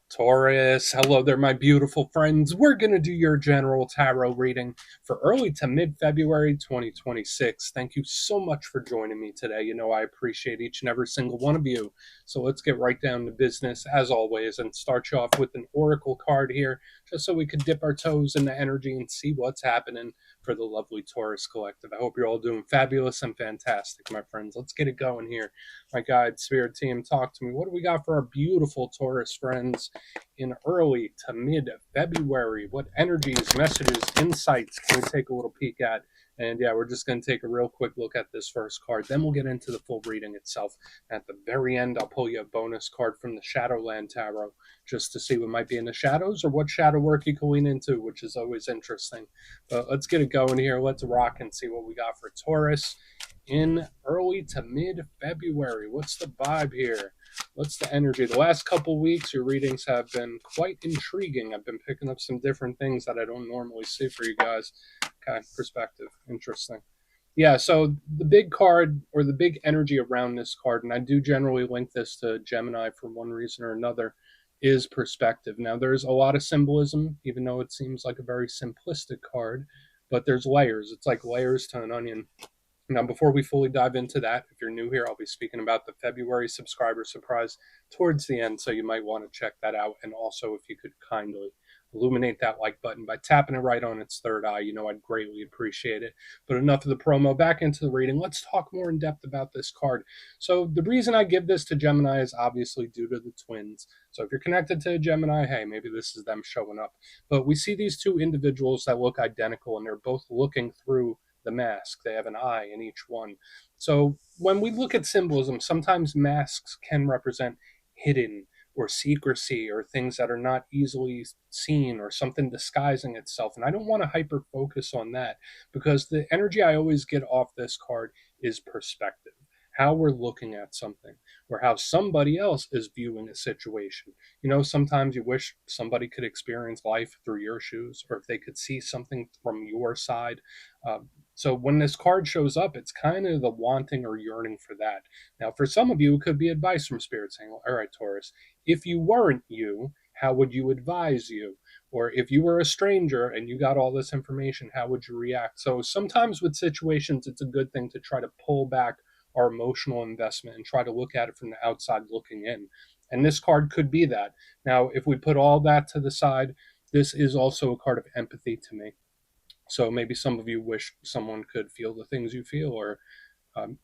Taurus, hello there, my beautiful friends. We're going to do your general tarot reading for early to mid-February 2026. Thank you so much for joining me today. You know, I appreciate each and every single one of you. So let's get right down to business, as always, and start you off with an oracle card here, just so we could dip our toes in the energy and see what's happening for the lovely Taurus collective. I hope you're all doing fabulous and fantastic, my friends. Let's get it going here. My guide, spirit team, talk to me. What do we got for our beautiful Taurus friends in early to mid-February? What energies, messages, insights can we take a little peek at? And yeah, we're just going to take a real quick look at this first card. Then we'll get into the full reading itself. At the very end, I'll pull you a bonus card from the Shadowland Tarot just to see what might be in the shadows or what shadow work you can lean into, which is always interesting. But let's get it going here. Let's rock and see what we got for Taurus in early to mid-February. What's the vibe here? What's the energy? The last couple weeks, your readings have been quite intriguing. I've been picking up some different things that I don't normally see for you guys. Okay, perspective. Interesting. Yeah, so the big card or the big energy around this card, and I do generally link this to Gemini for one reason or another, is perspective. Now, there's a lot of symbolism, even though it seems like a very simplistic card, but there's layers. It's like layers to an onion. Now, before we fully dive into that, if you're new here, I'll be speaking about the February subscriber surprise towards the end, so you might want to check that out. And also, if you could kindly illuminate that like button by tapping it right on its third eye, you know I'd greatly appreciate it. But enough of the promo, back into the reading. Let's talk more in depth about this card. So the reason I give this to Gemini is obviously due to the twins. So if you're connected to Gemini, hey, maybe this is them showing up. But we see these two individuals that look identical, and they're both looking through the mask. They have an eye in each one. So when we look at symbolism, sometimes masks can represent hidden or secrecy or things that are not easily seen or something disguising itself. And I don't want to hyper focus on that, because the energy I always get off this card is perspective, how we're looking at something or how somebody else is viewing a situation. You know, sometimes you wish somebody could experience life through your shoes, or if they could see something from your side. So when this card shows up, it's kind of the wanting or yearning for that. Now, for some of you, it could be advice from Spirit saying, all right, Taurus, if you weren't you, how would you advise you? Or if you were a stranger and you got all this information, how would you react? So sometimes with situations, it's a good thing to try to pull back our emotional investment and try to look at it from the outside looking in. And this card could be that. Now, if we put all that to the side, this is also a card of empathy to me. So maybe some of you wish someone could feel the things you feel, or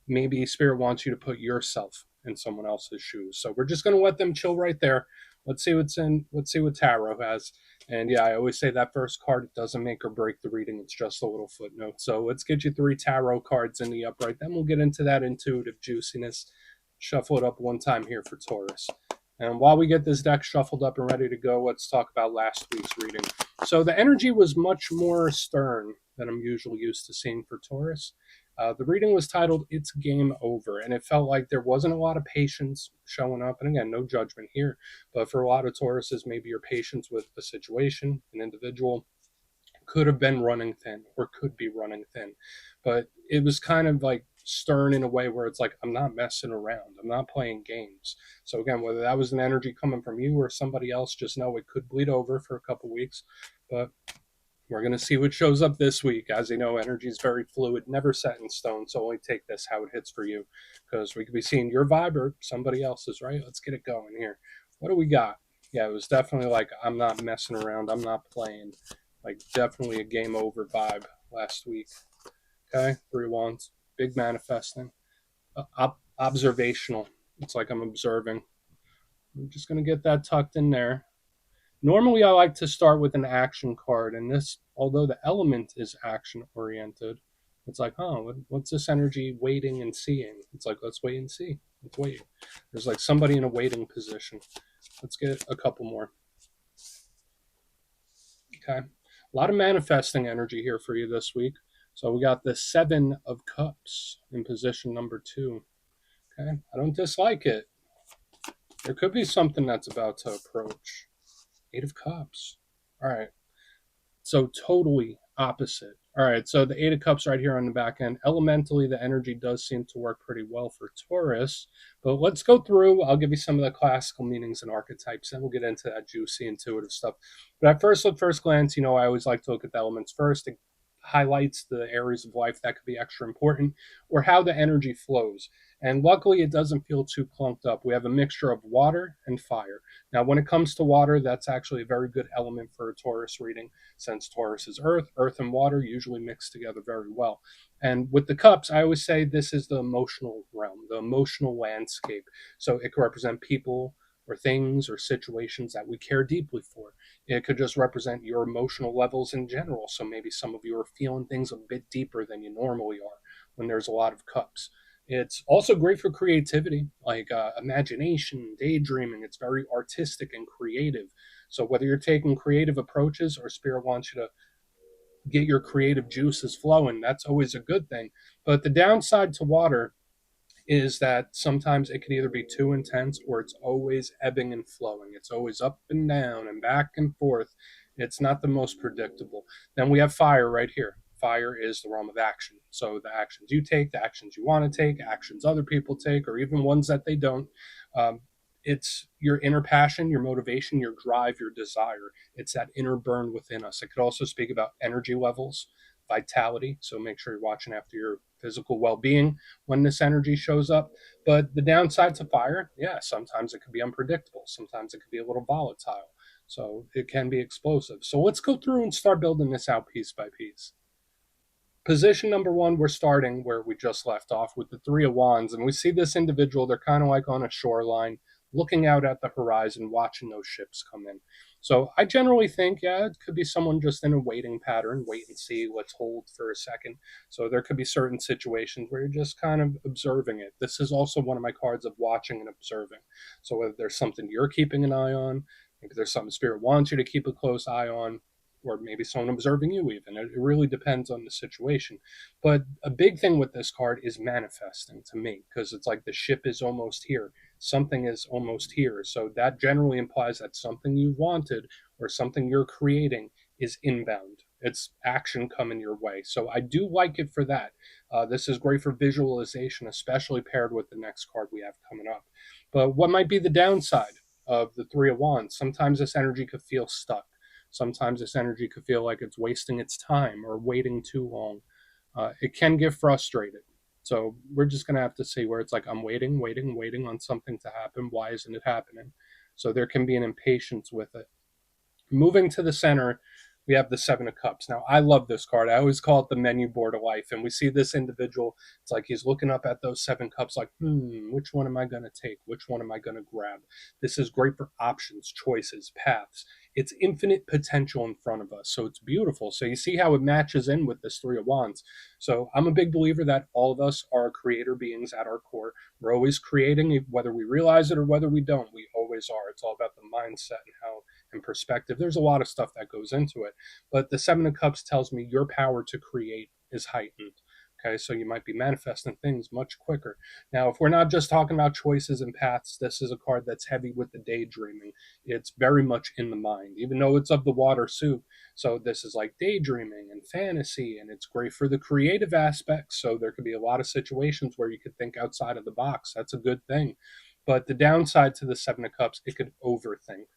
maybe Spirit wants you to put yourself in someone else's shoes. So we're just going to let them chill right there. Let's see what's in. Let's see what tarot has. And yeah, I always say that first card doesn't make or break the reading. It's just a little footnote. So let's get you 3 tarot cards in the upright. Then we'll get into that intuitive juiciness. Shuffle it up one time here for Taurus. And while we get this deck shuffled up and ready to go, let's talk about last week's reading. So the energy was much more stern than I'm usually used to seeing for Taurus. The reading was titled It's Game Over, and it felt like there wasn't a lot of patience showing up. And again, no judgment here, but for a lot of Tauruses, maybe your patience with a situation, an individual, could have been running thin or could be running thin. But it was kind of like stern in a way where it's like, I'm not messing around. I'm not playing games. So again, whether that was an energy coming from you or somebody else, just know it could bleed over for a couple weeks. But we're going to see what shows up this week. As you know, energy is very fluid, never set in stone. So only take this how it hits for you, because we could be seeing your vibe or somebody else's, right? Let's get it going here. What do we got? Yeah, it was definitely like, I'm not messing around. I'm not playing. Like, definitely a game over vibe last week. Okay, 3 wands. Big manifesting. Observational. It's like I'm observing. I'm just going to get that tucked in there. Normally, I like to start with an action card, and this, although the element is action-oriented, it's like, what's this energy waiting and seeing? It's like, let's wait and see. Let's wait. There's like somebody in a waiting position. Let's get a couple more. Okay. A lot of manifesting energy here for you this week. So we got the 7 of Cups in position number 2. Okay. I don't dislike it. There could be something that's about to approach. 8 of Cups. All right. So totally opposite. All right, so the Eight of Cups right here on the back end. Elementally, the energy does seem to work pretty well for Taurus, but let's go through. I'll give you some of the classical meanings and archetypes, and we'll get into that juicy, intuitive stuff. But at first glance, I always like to look at the elements first. It highlights the areas of life that could be extra important or how the energy flows. And luckily, it doesn't feel too clunked up. We have a mixture of water and fire. Now, when it comes to water, that's actually a very good element for a Taurus reading since Taurus is earth. Earth and water usually mix together very well. And with the cups, I always say this is the emotional realm, the emotional landscape. So it could represent people or things or situations that we care deeply for. It could just represent your emotional levels in general. So maybe some of you are feeling things a bit deeper than you normally are when there's a lot of cups. It's also great for creativity, like imagination, daydreaming. It's very artistic and creative. So whether you're taking creative approaches or spirit wants you to get your creative juices flowing, that's always a good thing. But the downside to water is that sometimes it can either be too intense or it's always ebbing and flowing. It's always up and down and back and forth. It's not the most predictable. Then we have fire right here. Fire is the realm of action. So the actions you take, the actions you want to take, actions other people take, or even ones that they don't. Um, it's your inner passion, your motivation, your drive, your desire. It's that inner burn within us. It could also speak about energy levels, vitality. So make sure you're watching after your physical well being when this energy shows up. But the downside to fire, yeah, sometimes it could be unpredictable. Sometimes it could be a little volatile. So it can be explosive. So let's go through and start building this out piece by piece. Position number one, we're starting where we just left off with the Three of Wands. And we see this individual, they're kind of like on a shoreline, looking out at the horizon, watching those ships come in. So I generally think, yeah, it could be someone just in a waiting pattern, wait and see, let's hold for a second. So there could be certain situations where you're just kind of observing it. This is also one of my cards of watching and observing. So whether there's something you're keeping an eye on, maybe there's something Spirit wants you to keep a close eye on, or maybe someone observing you even. It really depends on the situation. But a big thing with this card is manifesting to me, because it's like the ship is almost here. Something is almost here. So that generally implies that something you wanted or something you're creating is inbound. It's action coming your way. So I do like it for that. This is great for visualization, especially paired with the next card we have coming up. But what might be the downside of the Three of Wands? Sometimes this energy could feel stuck. Sometimes this energy could feel like it's wasting its time or waiting too long. It can get frustrated. So we're just going to have to see where it's like, I'm waiting on something to happen. Why isn't it happening? So there can be an impatience with it. Moving to the center, we have the Seven of Cups. Now, I love this card. I always call it the menu board of life. And we see this individual, it's like he's looking up at those seven cups, like, which one am I going to take? Which one am I going to grab? This is great for options, choices, paths. It's infinite potential in front of us. So it's beautiful. So you see how it matches in with this Three of Wands. So I'm a big believer that all of us are creator beings at our core. We're always creating, whether we realize it or whether we don't. We always are. It's all about the mindset and how and perspective. There's a lot of stuff that goes into it. But the Seven of Cups tells me your power to create is heightened. Okay, so you might be manifesting things much quicker. Now, if we're not just talking about choices and paths, this is a card that's heavy with the daydreaming. It's very much in the mind, even though it's of the water soup. So this is like daydreaming and fantasy, and it's great for the creative aspects. So there could be a lot of situations where you could think outside of the box. That's a good thing. But the downside to the Seven of Cups, it could overthink.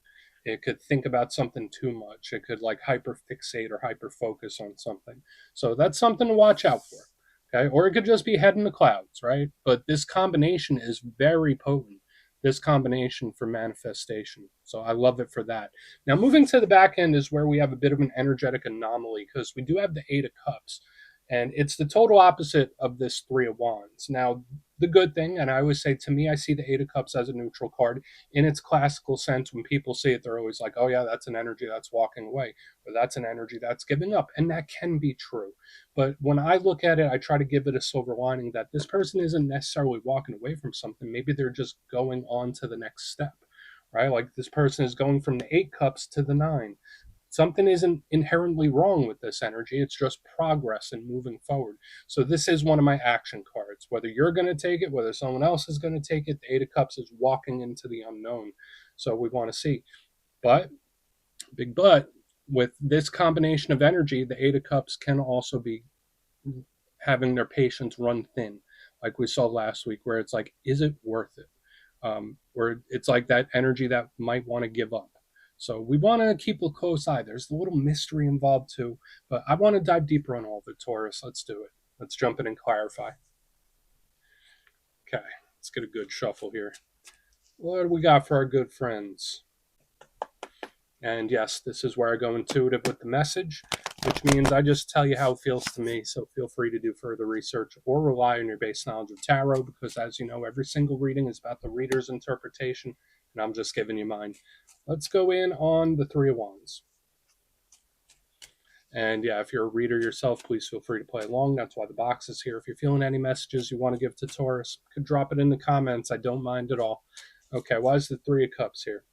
It could think about something too much. It could like hyper fixate or hyper focus on something. So that's something to watch out for. Okay. Or it could just be head in the clouds, right? But this combination is very potent. This combination for manifestation. So I love it for that. Now, moving to the back end is where we have a bit of an energetic anomaly because we do have the Eight of Cups. And it's the total opposite of this Three of Wands. Now, the good thing, and I always say to me, I see the Eight of Cups as a neutral card in its classical sense. When people see it, they're always like, oh, yeah, that's an energy that's walking away, or that's an energy that's giving up. And that can be true. But when I look at it, I try to give it a silver lining that this person isn't necessarily walking away from something. Maybe they're just going on to the next step, right? Like this person is going from the Eight Cups to the Nine. Something isn't inherently wrong with this energy. It's just progress and moving forward. So this is one of my action cards. Whether you're going to take it, whether someone else is going to take it, the Eight of Cups is walking into the unknown. So we want to see. But, big but, with this combination of energy, the Eight of Cups can also be having their patience run thin, like we saw last week, where it's like, is it worth it? Where it's like that energy that might want to give up. So we want to keep a close eye. There's a little mystery involved too, but I want to dive deeper on all of it, Taurus. Let's do it. Let's jump in and clarify. Okay, let's get a good shuffle here. What do we got for our good friends? And yes, this is where I go intuitive with the message, which means I just tell you how it feels to me. So feel free to do further research or rely on your base knowledge of tarot, because as you know, every single reading is about the reader's interpretation, and I'm just giving you mine. Let's go in on the Three of Wands. And yeah, if you're a reader yourself, please feel free to play along. That's why the box is here. If you're feeling any messages you want to give to Taurus, you could drop it in the comments. I don't mind at all. Okay, why is the Three of Cups here?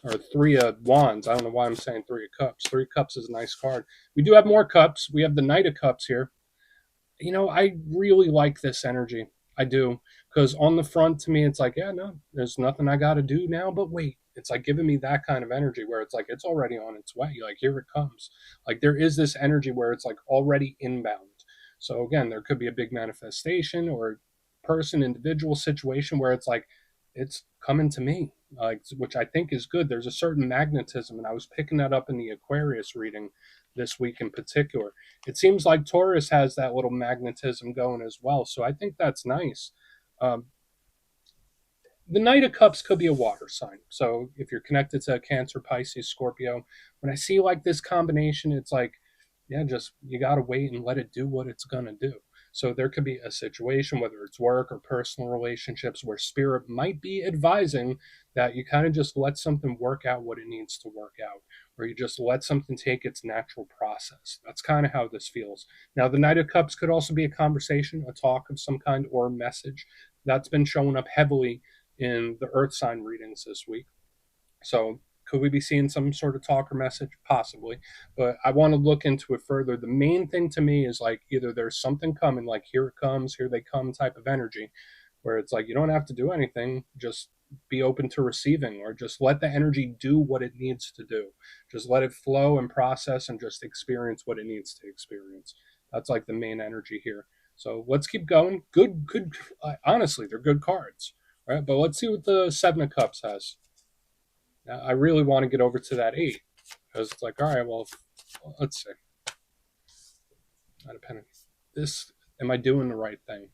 Or Three of Wands. I don't know why I'm saying Three of Cups. Three of Cups is a nice card. We do have more cups. We have the Knight of Cups here. You know, I really like this energy. I do. Because on the front, to me, it's like, yeah, no, there's nothing I got to do now, but wait. It's like giving me that kind of energy where it's like, it's already on its way. Like, here it comes. Like, there is this energy where it's like already inbound. So, again, there could be a big manifestation or person, individual situation where it's like, it's coming to me, like, which I think is good. There's a certain magnetism, and I was picking that up in the Aquarius reading this week in particular. It seems like Taurus has that little magnetism going as well, so I think that's nice. Um, the Knight of Cups could be a water sign. So if you're connected to Cancer, Pisces, Scorpio, when I see like this combination, it's like, yeah, just you got to wait and let it do what it's going to do. So there could be a situation, whether it's work or personal relationships, where spirit might be advising that you kind of just let something work out what it needs to work out, or you just let something take its natural process. That's kind of how this feels. Now, the Knight of Cups could also be a conversation, a talk of some kind, or a message that's been showing up heavily in the Earth sign readings this week. So could we be seeing some sort of talk or message? Possibly. But I want to look into it further. The main thing to me is like either there's something coming, like here it comes, here they come type of energy, where it's like you don't have to do anything, just be open to receiving, or just let the energy do what it needs to do. Just let it flow and process and just experience what it needs to experience. That's like the main energy here. So let's keep going. Good. Honestly, they're good cards, right? But let's see what the Seven of Cups has. Now, I really want to get over to that eight, because it's like, all right, well, let's see. Not a penny. This, am I doing the right thing?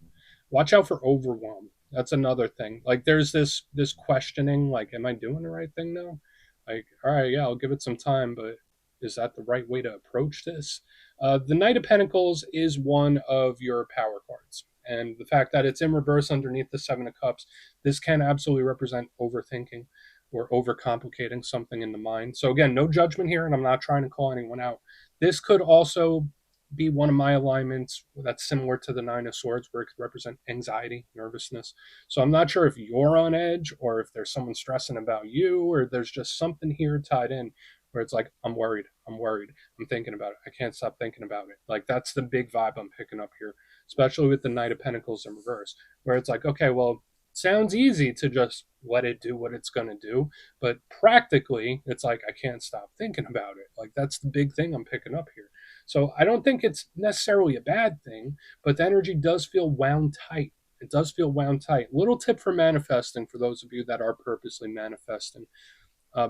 Watch out for overwhelm. That's another thing. Like, there's this questioning, like, am I doing the right thing now? Like, all right, yeah, I'll give it some time, but is that the right way to approach this? The Knight of Pentacles is one of your power cards. And the fact that it's in reverse underneath the Seven of Cups, this can absolutely represent overthinking or overcomplicating something in the mind. So, again, no judgment here, and I'm not trying to call anyone out. This could also be one of my alignments that's similar to the Nine of Swords, where it could represent anxiety, nervousness. So I'm not sure if you're on edge, or if there's someone stressing about you, or there's just something here tied in where it's like, I'm worried, I'm thinking about it, I can't stop thinking about it. Like, that's the big vibe I'm picking up here, especially with the Knight of Pentacles in reverse, where it's like, okay, well, sounds easy to just let it do what it's going to do, but practically it's like I can't stop thinking about it. Like, that's the big thing I'm picking up here. So I don't think it's necessarily a bad thing, but the energy does feel wound tight. It does feel wound tight. Little tip for manifesting, for those of you that are purposely manifesting.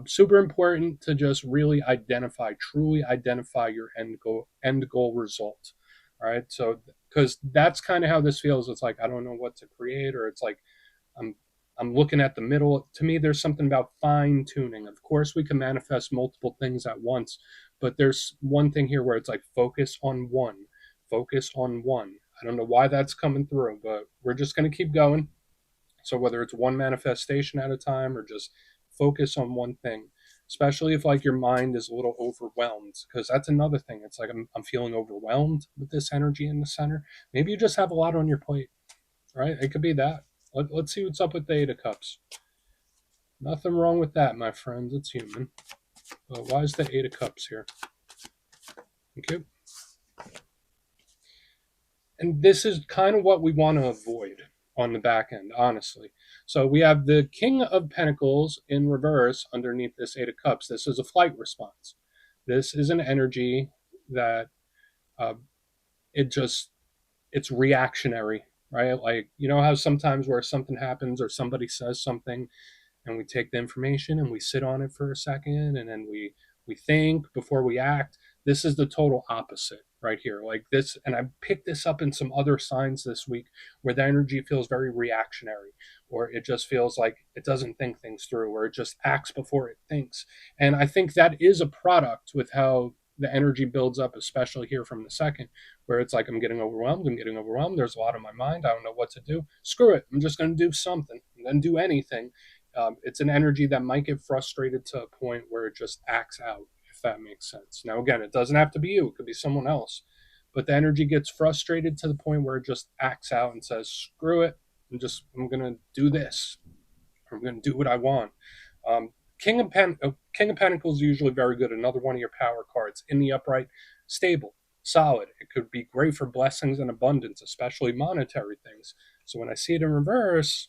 Super important to just really truly identify your end goal result. All right. So, because that's kind of how this feels. It's like, I don't know what to create, or it's like, I'm I'm looking at the middle. To me, there's something about fine tuning. Of course, we can manifest multiple things at once, but there's one thing here where it's like focus on one, focus on one. I don't know why that's coming through, but we're just going to keep going. So whether it's one manifestation at a time, or just focus on one thing, especially if like your mind is a little overwhelmed, because that's another thing. It's like I'm feeling overwhelmed with this energy in the center. Maybe you just have a lot on your plate, right? It could be that. Let's see what's up with the Eight of Cups. Nothing wrong with that, my friends. It's human. But why is the Eight of Cups here? Okay. And this is kind of what we want to avoid on the back end, honestly. So we have the King of Pentacles in reverse underneath this Eight of Cups. This is a flight response. This is an energy that uh, it just it's reactionary, right? Like, you know how sometimes where something happens or somebody says something and we take the information and we sit on it for a second and then we think before we act. This is the total opposite right here, like this. And I picked this up in some other signs this week where the energy feels very reactionary, or it just feels like it doesn't think things through, or it just acts before it thinks. And I think that is a product with how the energy builds up, especially here from the second, where it's like I'm getting overwhelmed, there's a lot on my mind, I don't know what to do, screw it, I'm just going to do something and then do anything. It's an energy that might get frustrated to a point where it just acts out, if that makes sense. Now, again, it doesn't have to be you, it could be someone else. But the energy gets frustrated to the point where it just acts out and says, screw it, I'm going to do this. I'm going to do what I want. Um, King of Pentacles is usually very good. Another one of your power cards in the upright, stable, solid. It could be great for blessings and abundance, especially monetary things. So when I see it in reverse,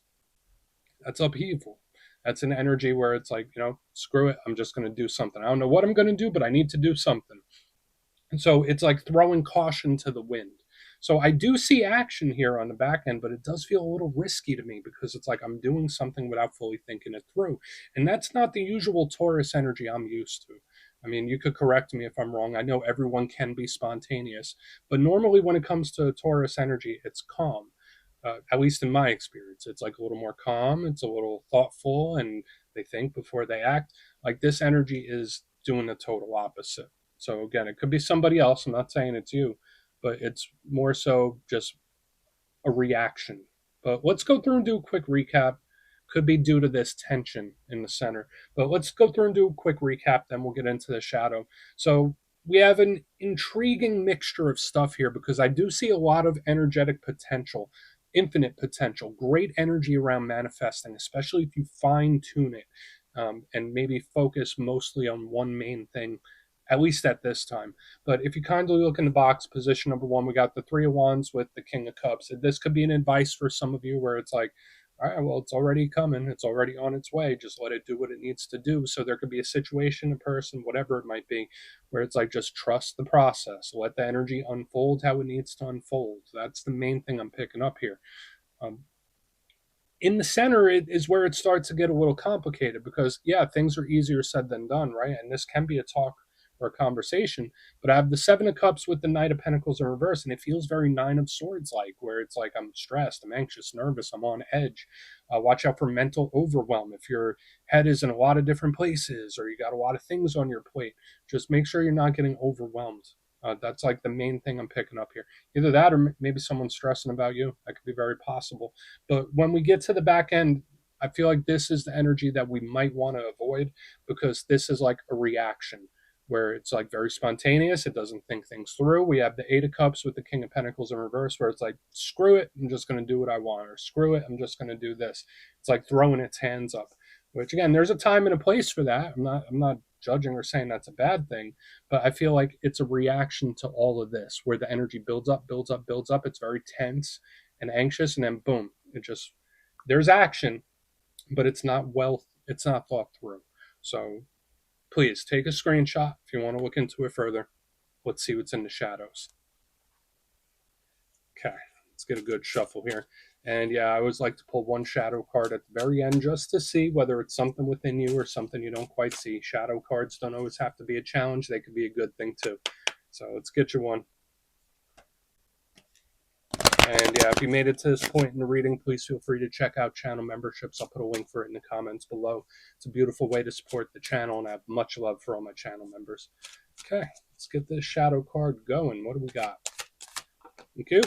that's upheaval. That's an energy where it's like, screw it. I'm just going to do something. I don't know what I'm going to do, but I need to do something. And so it's like throwing caution to the wind. So I do see action here on the back end, but it does feel a little risky to me because it's like I'm doing something without fully thinking it through. And that's not the usual Taurus energy I'm used to. I mean, you could correct me if I'm wrong. I know everyone can be spontaneous, but normally when it comes to Taurus energy, it's calm. At least in my experience, it's like a little more calm. It's a little thoughtful, and they think before they act. Like this energy is doing the total opposite. So again, it could be somebody else. I'm not saying it's you, but it's more so just a reaction. But let's go through and do a quick recap. Could be due to this tension in the center. But let's go through and do a quick recap, then we'll get into the shadow. So we have an intriguing mixture of stuff here because I do see a lot of energetic potential, infinite potential, great energy around manifesting, especially if you fine tune it, and maybe focus mostly on one main thing, at least at this time. But if you kindly look in the box, position number one, we got the Three of Wands with the King of Cups. This could be an advice for some of you where it's like, all right, well, it's already coming. It's already on its way. Just let it do what it needs to do. So there could be a situation, a person, whatever it might be, where it's like just trust the process. Let the energy unfold how it needs to unfold. That's the main thing I'm picking up here. Um, in the center it is where it starts to get a little complicated because yeah, things are easier said than done, right? And this can be a talk or a conversation. But I have the Seven of Cups with the Knight of Pentacles in reverse, and it feels very Nine of Swords like, where it's like I'm stressed, I'm anxious, nervous, I'm on edge. Watch out for mental overwhelm. If your head is in a lot of different places or you got a lot of things on your plate, just make sure you're not getting overwhelmed. That's like the main thing I'm picking up here. Either that or maybe someone's stressing about you. That could be very possible. But when we get to the back end, I feel like this is the energy that we might want to avoid because this is like a reaction where it's like very spontaneous. It doesn't think things through. We have the Eight of Cups with the King of Pentacles in reverse where it's like, screw it, I'm just going to do what I want, or screw it, I'm just going to do this. It's like throwing its hands up, which again, there's a time and a place for that. I'm not judging or saying that's a bad thing, but I feel like it's a reaction to all of this where the energy builds up, builds up, builds up. It's very tense and anxious, and then boom, it just there's action, but it's not thought through. So please take a screenshot if you want to look into it further. Let's see what's in the shadows. Okay, let's get a good shuffle here. And yeah, I always like to pull one shadow card at the very end just to see whether it's something within you or something you don't quite see. Shadow cards don't always have to be a challenge. They could be a good thing too. So let's get you one. And yeah, if you made it to this point in the reading, please feel free to check out channel memberships. I'll put a link for it in the comments below. It's a beautiful way to support the channel, and I have much love for all my channel members. Okay, let's get this shadow card going. What do we got? Thank you.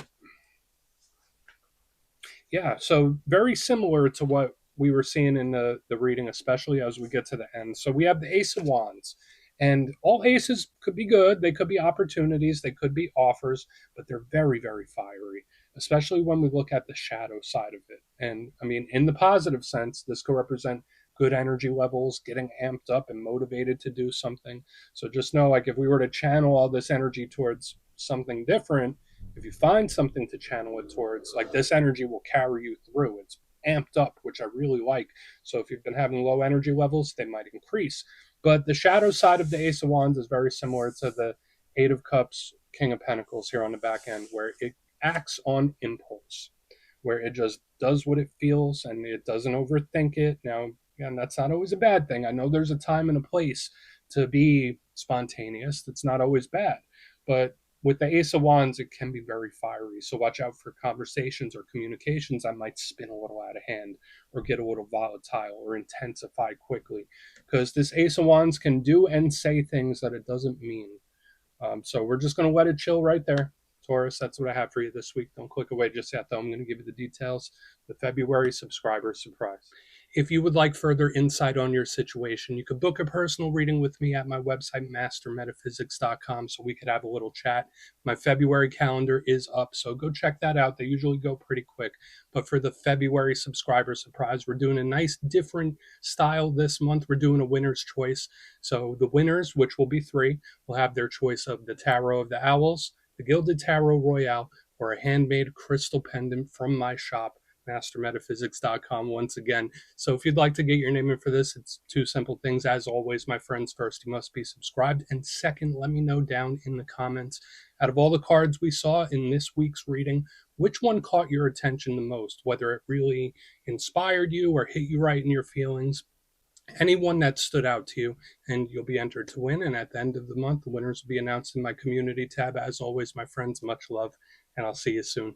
Yeah, so very similar to what we were seeing in the reading, especially as we get to the end. So we have the Ace of Wands. And all aces could be good. They could be opportunities. They could be offers, but they're very, very fiery, especially when we look at the shadow side of it. And I mean, in the positive sense, this could represent good energy levels, getting amped up and motivated to do something. So just know, like, if we were to channel all this energy towards something different, if you find something to channel it towards, like, this energy will carry you through. It's amped up, which I really like. So if you've been having low energy levels, they might increase. But the shadow side of the Ace of Wands is very similar to the Eight of Cups, King of Pentacles here on the back end, where it acts on impulse, where it just does what it feels and it doesn't overthink it. Now, again, that's not always a bad thing. I know there's a time and a place to be spontaneous. That's not always bad. But with the Ace of Wands, it can be very fiery. So watch out for conversations or communications that might spin a little out of hand or get a little volatile or intensify quickly. Because this Ace of Wands can do and say things that it doesn't mean. So we're just going to let it chill right there. Taurus, that's what I have for you this week. Don't click away just yet, though. I'm going to give you the details. The February subscriber surprise. If you would like further insight on your situation, you could book a personal reading with me at my website, mastermetaphysics.com, so we could have a little chat. My February calendar is up, so go check that out. They usually go pretty quick. But for the February subscriber surprise, we're doing a nice different style this month. We're doing a winner's choice. So the winners, which will be 3, will have their choice of the Tarot of the Owls, the Gilded Tarot Royale, or a handmade crystal pendant from my shop, mastermetaphysics.com, once again. So if you'd like to get your name in for this, it's 2 simple things. As always, my friends, first, you must be subscribed. And second, let me know down in the comments, out of all the cards we saw in this week's reading, which one caught your attention the most, whether it really inspired you or hit you right in your feelings. Anyone that stood out to you, and you'll be entered to win. And at the end of the month, the winners will be announced in my community tab. As always, my friends, much love, and I'll see you soon.